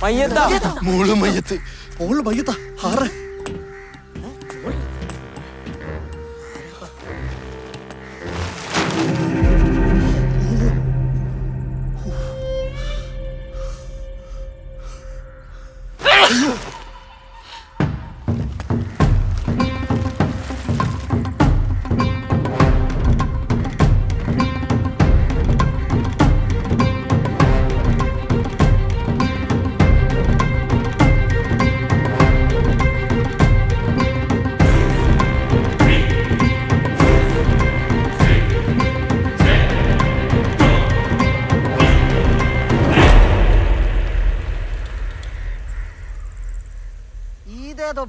മയ്യത്താ ആറ്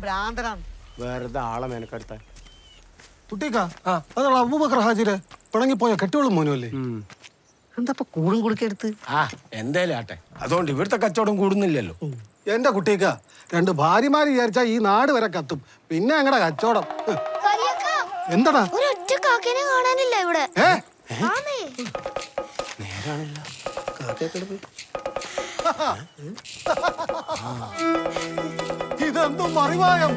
ഭ്രാന്തനാണ് വെറുതെ ആളെ മെനക്കെടുത്ത കുട്ടിക്കാ അതാണ് അബൂബക്കർ ഹാജിരെ പിണങ്ങിപ്പോയ കെട്ടിയോളും മോനുമല്ലേ എന്താ കൂടും കൊടുക്കെടുത്ത് എന്തായാലും ആട്ടെ അതുകൊണ്ട് ഇവിടുത്തെ കച്ചവടം കൂടുന്നില്ലല്ലോ എന്റെ കുട്ടിക്ക 2 ഭാര്യമാര് വിചാരിച്ചാ ഈ നാട് വരെ കത്തും പിന്നെ ഞങ്ങളുടെ കച്ചവടം എന്താടാ ഒരൊറ്റ കാക്കേനെ കാണാനില്ല ഇവിടെ. നേരാണല്ലോ ഇതെന്തും മറിവായം